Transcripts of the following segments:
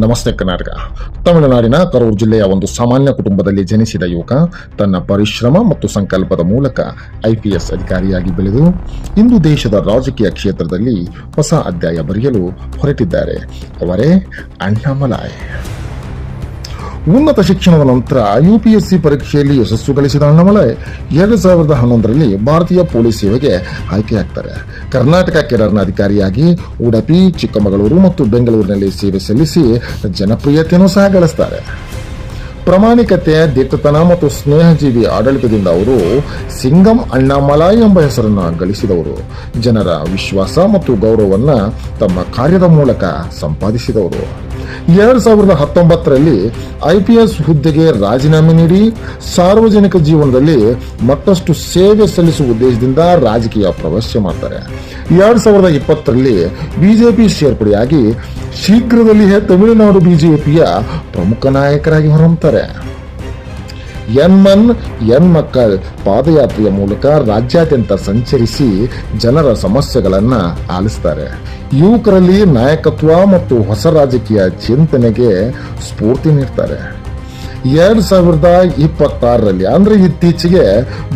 ನಮಸ್ತೆ ಕರ್ನಾಟಕ. ತಮಿಳುನಾಡಿನ ಕರೂರು ಜಿಲ್ಲೆಯ ಒಂದು ಸಾಮಾನ್ಯ ಕುಟುಂಬದಲ್ಲಿ ಜನಿಸಿದ ಯುವಕ ತನ್ನ ಪರಿಶ್ರಮ ಮತ್ತು ಸಂಕಲ್ಪದ ಮೂಲಕ IPS ಅಧಿಕಾರಿಯಾಗಿ ಬೆಳೆದು ಇಂದು ದೇಶದ ರಾಜಕೀಯ ಕ್ಷೇತ್ರದಲ್ಲಿ ಹೊಸ ಅಧ್ಯಾಯ ಬರೆಯಲು ಹೊರಟಿದ್ದಾರೆ. ಅವರೇ ಅಣ್ಣಾಮಲೈ. ಉನ್ನತ ಶಿಕ್ಷಣದ ನಂತರ UPSC ಪರೀಕ್ಷೆಯಲ್ಲಿ ಯಶಸ್ಸು ಗಳಿಸಿದ ಅಣ್ಣಾಮಲೈ 2011ರಲ್ಲಿ ಭಾರತೀಯ ಪೊಲೀಸ್ ಸೇವೆಗೆ ಆಯ್ಕೆಯಾಗ್ತಾರೆ. ಕರ್ನಾಟಕ ಕೇಡರ್ನ ಅಧಿಕಾರಿಯಾಗಿ ಉಡುಪಿ, ಚಿಕ್ಕಮಗಳೂರು ಮತ್ತು ಬೆಂಗಳೂರಿನಲ್ಲಿ ಸೇವೆ ಸಲ್ಲಿಸಿ ಜನಪ್ರಿಯತೆಯನ್ನು ಸಹ ಗಳಿಸ್ತಾರೆ. ಪ್ರಾಮಾಣಿಕತೆ, ದಿಟ್ಟತನ ಮತ್ತು ಸ್ನೇಹಜೀವಿ ಆಡಳಿತದಿಂದ ಅವರು ಸಿಂಗಂ ಅಣ್ಣಾಮಲೈ ಎಂಬ ಹೆಸರನ್ನು ಗಳಿಸಿದವರು. ಜನರ ವಿಶ್ವಾಸ ಮತ್ತು ಗೌರವವನ್ನು ತಮ್ಮ ಕಾರ್ಯದ ಮೂಲಕ ಸಂಪಾದಿಸಿದವರು. 2019ರಲ್ಲಿ IPS ಹುದ್ದೆಗೆ ರಾಜೀನಾಮೆ ನೀಡಿ ಸಾರ್ವಜನಿಕ ಜೀವನದಲ್ಲಿ ಮತ್ತಷ್ಟು ಸೇವೆ ಸಲ್ಲಿಸುವ ಉದ್ದೇಶದಿಂದ ರಾಜಕೀಯ ಪ್ರವೇಶ ಮಾಡ್ತಾರೆ. 2020ರಲ್ಲಿ ಬಿಜೆಪಿ ಸೇರ್ಪಡೆಯಾಗಿ ಶೀಘ್ರದಲ್ಲಿಯೇ ತಮಿಳುನಾಡು ಬಿಜೆಪಿಯ ಪ್ರಮುಖ ನಾಯಕರಾಗಿ ಹೊರಹೊಮ್ಮುತ್ತಾರೆ. ಎನ್ ಮಕ್ಕಳ್ ಪಾದಯಾತ್ರೆಯ ಮೂಲಕ ರಾಜ್ಯಾದ್ಯಂತ ಸಂಚರಿಸಿ ಜನರ ಸಮಸ್ಯೆಗಳನ್ನು ಆಲಿಸ್ತಾರೆ. ಯುವಕರಲ್ಲಿ ನಾಯಕತ್ವ ಮತ್ತು ಹೊಸ ರಾಜಕೀಯ ಚಿಂತನೆಗೆ ಸ್ಫೂರ್ತಿ ನೀಡ್ತಾರೆ. 2026ರಲ್ಲಿ ಅಂದ್ರೆ ಇತ್ತೀಚೆಗೆ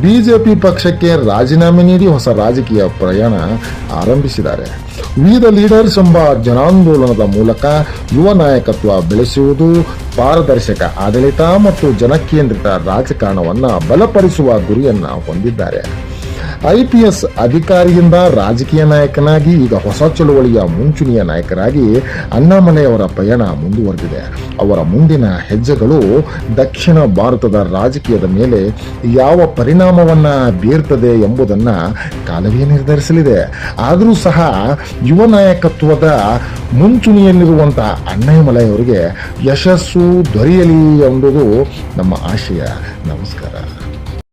ಬಿಜೆಪಿ ಪಕ್ಷಕ್ಕೆ ರಾಜೀನಾಮೆ ನೀಡಿ ಹೊಸ ರಾಜಕೀಯ ಪ್ರಯಾಣ ಆರಂಭಿಸಿದ್ದಾರೆ. ವಿ ದ ಲೀಡರ್ಸ್ ಎಂಬ ಜನಾಂದೋಲನದ ಮೂಲಕ ಯುವ ನಾಯಕತ್ವ ಬೆಳೆಸುವುದು, ಪಾರದರ್ಶಕ ಆಡಳಿತ ಮತ್ತು ಜನಕೇಂದ್ರಿತ ರಾಜಕಾರಣವನ್ನು ಬಲಪಡಿಸುವ ಗುರಿಯನ್ನು ಹೊಂದಿದ್ದಾರೆ. IPS ಅಧಿಕಾರಿಯಿಂದ ರಾಜಕೀಯ ನಾಯಕನಾಗಿ ಈಗ ಹೊಸ ಚಳುವಳಿಯ ಮುಂಚೂಣಿಯ ನಾಯಕರಾಗಿ ಅಣ್ಣಾಮಲೈ ಅವರ ಪಯಣ ಮುಂದುವರೆದಿದೆ. ಅವರ ಮುಂದಿನ ಹೆಜ್ಜೆಗಳು ದಕ್ಷಿಣ ಭಾರತದ ರಾಜಕೀಯದ ಮೇಲೆ ಯಾವ ಪರಿಣಾಮವನ್ನ ಬೀರ್ತದೆ ಎಂಬುದನ್ನು ಕಾಲವೇ ನಿರ್ಧರಿಸಲಿದೆ. ಆದರೂ ಸಹ ಯುವ ನಾಯಕತ್ವದ ಮುಂಚೂಣಿಯಲ್ಲಿರುವಂತಹ ಅಣ್ಣಾಮಲೈ ಅವರಿಗೆ ಯಶಸ್ಸು ದೊರೆಯಲಿ ಎಂಬುದು ನಮ್ಮ ಆಶಯ. ನಮಸ್ಕಾರ.